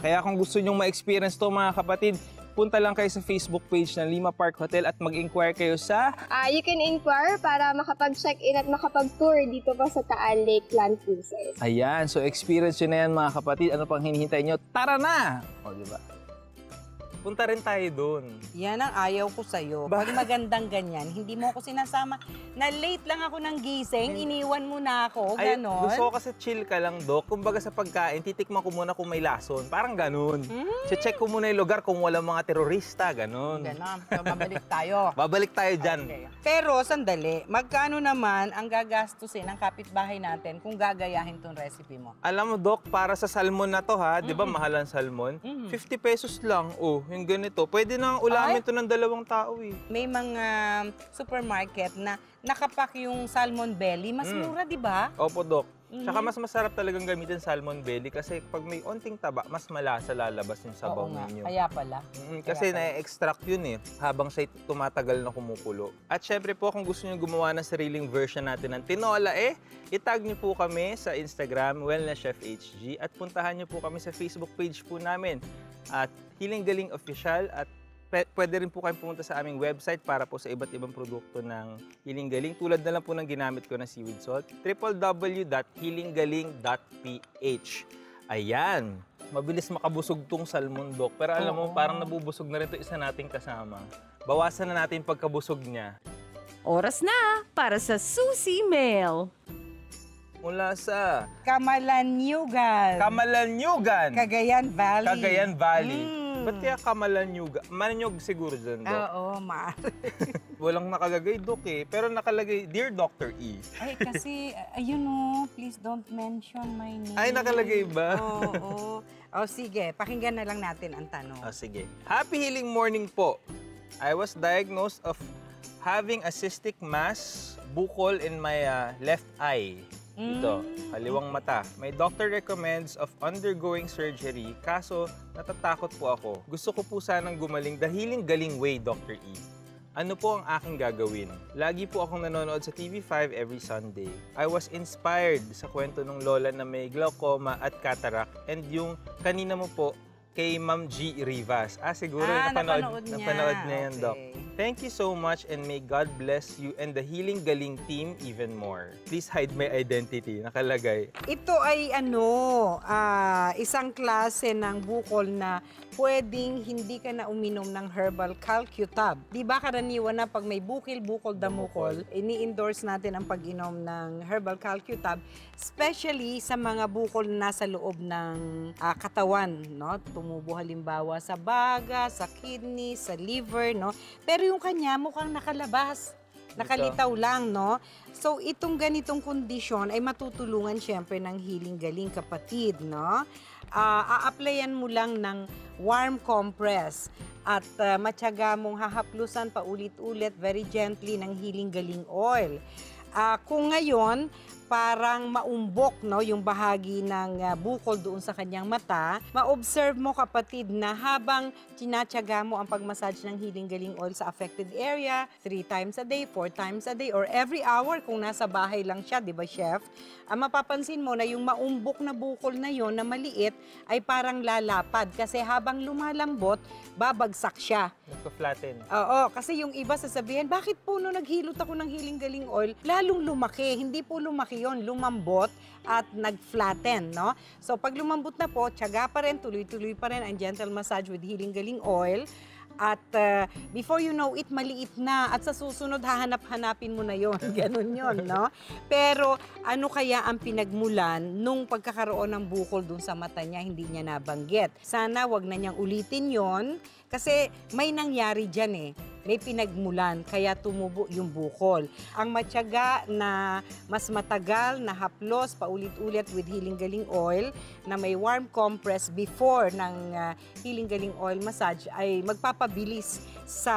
Kaya kung gusto nyong ma-experience to mga kapatid, punta lang kayo sa Facebook page ng Lima Park Hotel at mag-inquire kayo sa... You can inquire para makapag-check-in at makapag-tour dito pa sa Taal Lake Land Cruises. Ayan, so experience nyo na yan mga kapatid. Ano pang hinihintay nyo? Tara na! O, diba? Punta rin tayo doon. Yan ang ayaw ko sa'yo. Pag magandang ganyan, hindi mo ako sinasama. Na late lang ako ng gising, iniwan mo na ako, ganon. Gusto ko kasi chill ka lang, Dok. Kumbaga sa pagkain, titikman ko muna kung may lason. Parang ganon. Check ko muna yung lugar kung walang mga terorista, ganon. Ganon. So, babalik tayo. Babalik tayo dyan. Okay. Pero, sandali, magkano naman ang gagastusin ng kapitbahay natin kung gagayahin tong recipe mo? Alam mo, Dok, para sa salmon na to, ha? Di ba mahal ang salmon? 50 pesos lang. Oh, yung ganito. Pwede nang ulamin to ng 2 tao, eh. May mga supermarket na nakapak yung salmon belly. Mas mura, di ba? Opo, Dok. Tsaka mas masarap talagang gamitin salmon belly kasi pag may onting taba, mas malasa lalabas yung sabaw ninyo. Kaya pala. Kasi na-extract yun eh, habang siya tumatagal na kumukulo. At syempre po, kung gusto nyo gumawa ng sariling version natin ng tinola, itag nyo po kami sa Instagram, Wellness Chef HG, at puntahan nyo po kami sa Facebook page po namin at Healing Galing Official, at pwede rin po kayong pumunta sa aming website para po sa iba't ibang produkto ng Healing Galing. Tulad na lang po ng ginamit ko na seaweed salt, www.healinggaling.ph. Ayan, mabilis makabusog tong salmon, Dok. Pero alam mo, parang nabubusog na rin ito isa nating kasama. Bawasan na natin pagkabusog niya. Oras na para sa Susi Mail. Mula sa Camalaniugan. Camalaniugan. Cagayan Valley. Cagayan Valley. Ba't kaya Camalaniugan? Mananyog siguro dyan, Dok. Oo, maaari. Walang nakalagay, Dok, eh. Pero nakalagay, Dear Dr. E. Ay, kasi, ayun o, please don't mention my name. Ay, nakalagay ba? Oo. O, sige, pakinggan na lang natin ang tanong. Sige. Happy healing morning po. I was diagnosed of having a cystic mass bukol in my left eye. Ito, kaliwang mata. My doctor recommends of undergoing surgery, kaso natatakot po ako. Gusto ko po sanang gumaling the Healing Galing way, Dr. E. Ano po ang aking gagawin? Lagi po akong nanonood sa TV5 every Sunday. I was inspired sa kwento ng lola na may glaucoma at cataract, and yung kanina mo po, kay Ma'am G. Rivas. Siguro napanood niya yan, Doc. Thank you so much and may God bless you and the Healing Galing team even more. Please hide my identity. Nakalagay. Ito ay isang klase ng bukol na pwedeng hindi ka na uminom ng herbal calcutab. Di ba karaniwan na pag may bukol damukol, ini-endorse natin ang pag-inom ng herbal calcutab, especially sa mga bukol na nasa loob ng katawan, no? Tumubo halimbawa sa baga, sa kidney, sa liver, no? Pero yung kanya mukhang nakalabas. Nakalitaw lang, no? So, itong ganitong kondisyon ay matutulungan siyempre ng Healing Galing, kapatid, no? A-applyan mo lang ng warm compress at matyaga mong hahaplusan paulit-ulit very gently ng Healing Galing oil. Kung ngayon, parang maumbok, no, yung bahagi ng bukol doon sa kanyang mata, ma-observe mo, kapatid, na habang tinatyaga mo ang pag-massage ng Healing Galing oil sa affected area, 3 times a day, 4 times a day, or every hour kung nasa bahay lang siya, di ba, Chef? Mapapansin mo na yung maumbok na bukol na yon na maliit ay parang lalapad kasi habang lumalambot, babagsak siya. Nagpa-flatten. Oo, kasi yung iba sasabihin, bakit po nung naghilot ako ng Healing Galing oil, lalong lumaki? Hindi po lumaki yon, lumambot at nag-flatten, no? So pag lumambot na po, tiyaga pa rin, tuloy-tuloy pa rin ang gentle massage with Healing Galing oil. At before you know it, maliit na. At sa susunod, hahanap-hanapin mo na yon. Ganon yon, no? Pero ano kaya ang pinagmulan nung pagkakaroon ng bukol dun sa mata niya, hindi niya nabanggit. Sana wag na niyang ulitin yon kasi may nangyari dyan eh. May pinagmulan, kaya tumubo yung bukol. Ang matyaga na mas matagal na haplos paulit-ulit with Healing Galing oil na may warm compress before ng Healing Galing oil massage ay magpapabilis sa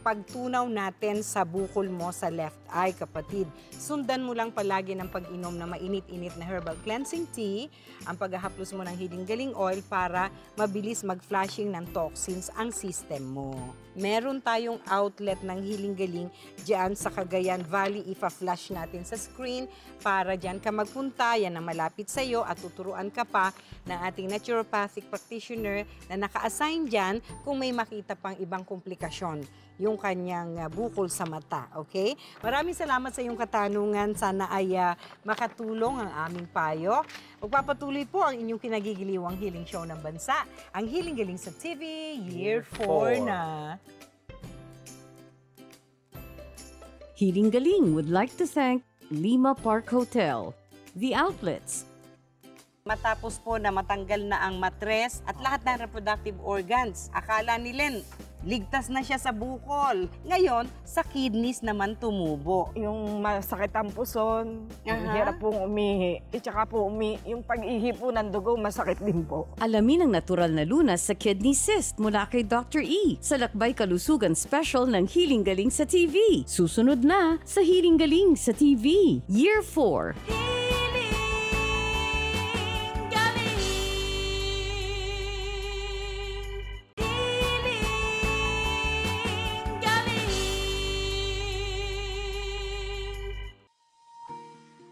pagtunaw natin sa bukol mo sa left eye, kapatid. Sundan mo lang palagi ng pag-inom na mainit-init na herbal cleansing tea, ang paghahaplos mo ng hiling-galing oil para mabilis mag-flushing ng toxins ang system mo. Meron tayong outlet ng hiling-galing dyan sa Cagayan Valley. Ipa-flash natin sa screen para dyan ka magpunta. Yan ang malapit sa iyo at tuturuan ka pa ng ating naturopathic practitioner na naka-assign dyan kung may makita pang ibang komplikasyon yung kanyang bukol sa mata. Okay? Maraming salamat sa iyong katanungan. Sana ay makatulong ang aming payo. Magpapatuloy po ang inyong kinagigiliwang healing show ng bansa, ang Healing Galing sa TV, Year 4 na. Healing Galing would like to thank Lima Park Hotel, The Outlets, Matapos po na matanggal na ang matres at lahat ng reproductive organs, akala ni Len, ligtas na siya sa bukol. Ngayon, sa kidneys naman tumubo. Yung masakit ang puson, yung Aha. hirap pong umihi, at saka po yung pag-ihi po ng dugo, masakit din po. alamin ang natural na lunas sa kidney cyst mula kay Dr. E sa Lakbay Kalusugan Special ng Healing Galing sa TV. Susunod na sa Healing Galing sa TV, Year 4.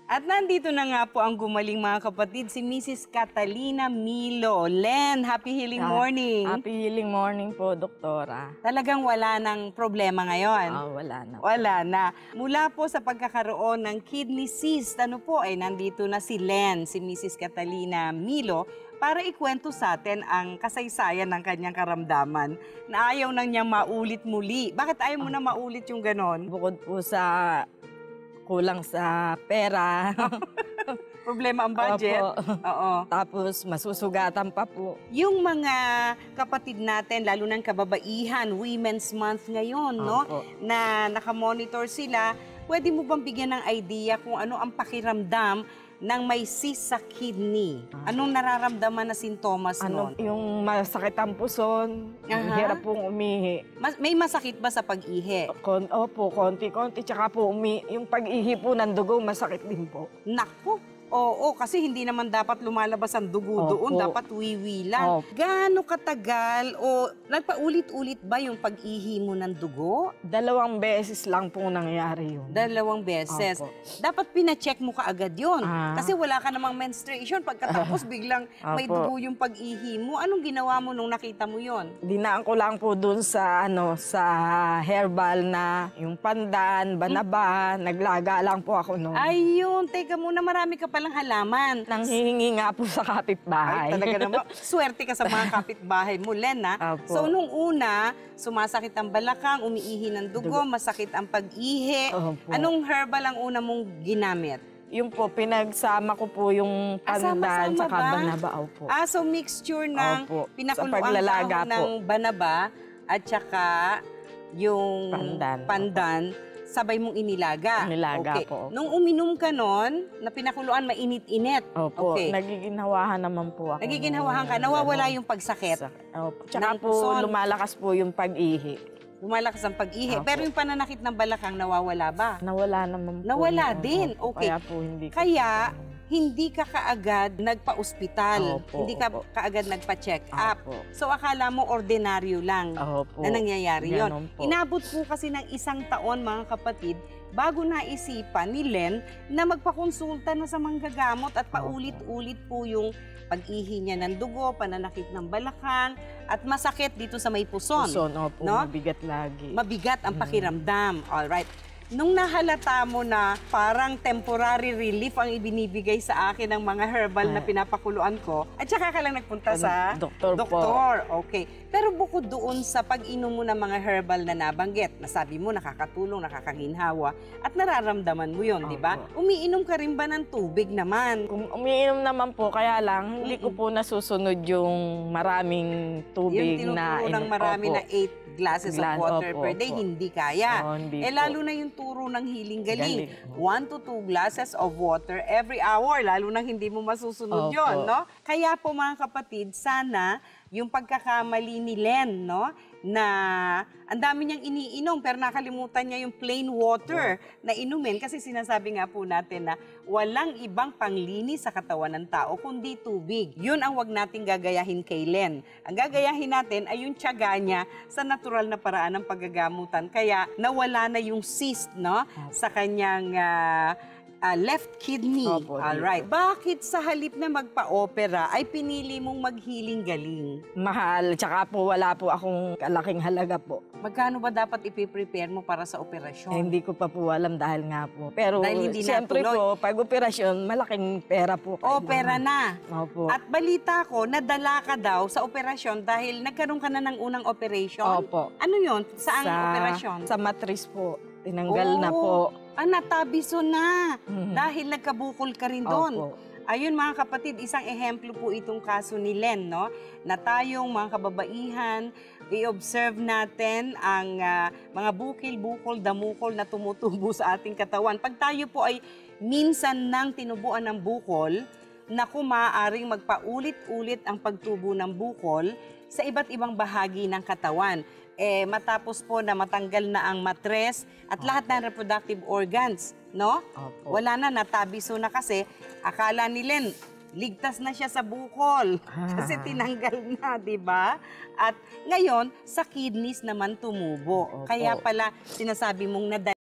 At nandito na nga po ang gumaling mga kapatid, si Mrs. Catalina Milo. Len, happy healing morning. Happy healing morning po, doktora. Talagang wala ng problema ngayon. Wala na. Wala na. Mula po sa pagkakaroon ng kidney cyst, nandito na si Len, si Mrs. Catalina Milo, para ikwento sa atin ang kasaysayan ng kanyang karamdaman na ayaw nang niya maulit muli. Bakit ayaw mo na maulit yung ganon? Bukod po sa kulang sa pera. Problema ang budget. Opo. Oo. Tapos masusugatan pa po. Yung mga kapatid natin, lalo ng kababaihan, Women's Month ngayon, no? Opo. Na nakamonitor sila, pwede mo bang bigyan ng idea kung ano ang pakiramdam ng may cyst sa kidney? Anong nararamdaman na sintomas nun? Yung masakit ang puson, yung Aha. hirap pong umihi. May masakit ba sa pag-ihi? Opo, konti-konti, tsaka po yung pag-ihi po ng dugo, masakit din po. Naku! Oo, kasi hindi naman dapat lumalabas ang dugo Opo. doon, dapat wiwi lang. Opo. Gaano katagal o nagpaulit-ulit ba yung pag-ihi mo ng dugo? 2 beses lang po nangyari yun. 2 beses. Opo. Dapat pina-check mo kaagad yun. Ah. Kasi wala ka namang menstruation. Pagkatapos biglang may Opo. dugo yung pag-ihi mo. Anong ginawa mo nung nakita mo yun? Dinaan ko lang po dun sa sa herbal na yung pandan, banaba, naglaga lang po ako noon. Ayun, teka muna, marami ka palang halaman. Nanghihingi nga po sa kapitbahay. Ay, talaga naman. Swerte ka sa mga kapitbahay mo, Len, ha? Opo. So, nung una, sumasakit ang balakang, umiihi ng dugo, masakit ang pag-ihi. Opo. Anong herbal ang una mong ginamit? Yung po, pinagsama ko po yung pandan sama-sama sa ba? banaba. Opo. So mixture ng Opo. pinakuluang Sa paglalaga dahon ng banaba at saka yung pandan, sabay mong inilaga. Inilaga Okay. po. Nung uminom ka nun, na pinakuluan, mainit-init. Opo. Okay. Nagiginhawahan naman po ako. Nagiginhawahan ka, nawawala yung pagsakit. Opo. Tsaka ng po, puson. lumalakas po yung pag-ihi. Lumalakas ang pag-ihi. Opo. Pero yung pananakit ng balakang, nawawala ba? Nawala naman po. Nawala yun. din. Opo. Okay. Kaya po hindi ko. Kaya, hindi ka kaagad nagpa-ospital. Opo, Hindi ka opo. kaagad nagpa-check up. Opo. So, akala mo ordinaryo lang. Opo. Na nangyayari yon. Ganon po. Inabot po kasi ng 1 taon, mga kapatid, bago naisipan ni Len na magpakonsulta na sa manggagamot at paulit-ulit po yung pag-ihi niya ng dugo, pananakit ng balakang, at masakit dito sa may puson. Puson, opo. No? Mabigat lagi. Mabigat ang pakiramdam. Alright. Nung nahalata mo na parang temporary relief ang ibinibigay sa akin ng mga herbal na pinapakuluan ko, at saka ka lang nagpunta sa doktor po. doktor. Okay. Pero bukod doon sa pag-inom mo ng mga herbal na nabanggit, nasabi mo nakakatulong, nakakaginhawa, at nararamdaman mo yon, di ba? Umiinom ka rin ba ng tubig naman? Kung umiinom naman po, kaya lang, hindi ko po nasusunod yung maraming tubig Yung na... tinuturo ng marami Opo. na 8 glasses of water Opo, per day, opo. hindi kaya. Hindi po. Lalo na yung turo ng hiling-galing. Galing. 1 to 2 glasses of water every hour, lalo na hindi mo masusunod Opo. yon, no? Kaya po mga kapatid, sana yung pagkakamali ni Len, no, na ang dami niyang iniinom pero nakalimutan niya yung plain water na inumin kasi sinasabi nga po natin na walang ibang panglinis sa katawan ng tao kundi tubig. Yun ang wag nating gagayahin kay Len. Ang gagayahin natin ay yung tiyaga niya sa natural na paraan ng paggagamutan. Kaya nawala na yung cyst, no, sa kanyang left kidney. Opo, Alright. Bakit sa halip na magpa-opera ay pinili mong maghiling-galing? Mahal, tsaka po wala po akong kalaking halaga po. Magkano ba dapat ipiprepare mo para sa operasyon? Hindi ko pa po alam dahil nga po. Pero Dahil hindi siyempre natuloy. po, pag operasyon, malaking pera po. Opera na. Opo. At balita ko, nadala ka daw sa operasyon dahil nagkaroon ka na ng unang operation. Opo. Ano yun? Saang operasyon? Sa matris po. Tinanggal na po. Natabiso na. Mhm. Dahil nagkabukol ka rin doon. Opo. Ayun mga kapatid, isang ehemplo po itong kaso ni Len, no? Na tayong mga kababaihan, i-observe natin ang mga bukil-bukol, damukol na tumutubo sa ating katawan. Pag tayo po ay minsan nang tinubuan ng bukol, naku, maaaring magpaulit-ulit ang pagtubo ng bukol sa iba't ibang bahagi ng katawan. Matapos po na matanggal na ang matres at lahat ng reproductive organs, no? Opo. Wala na, natabiso na kasi akala ni Len, ligtas na siya sa bukol kasi tinanggal na, di ba? At ngayon, sa kidneys naman tumubo. Opo. Kaya pala sinasabi mong nadala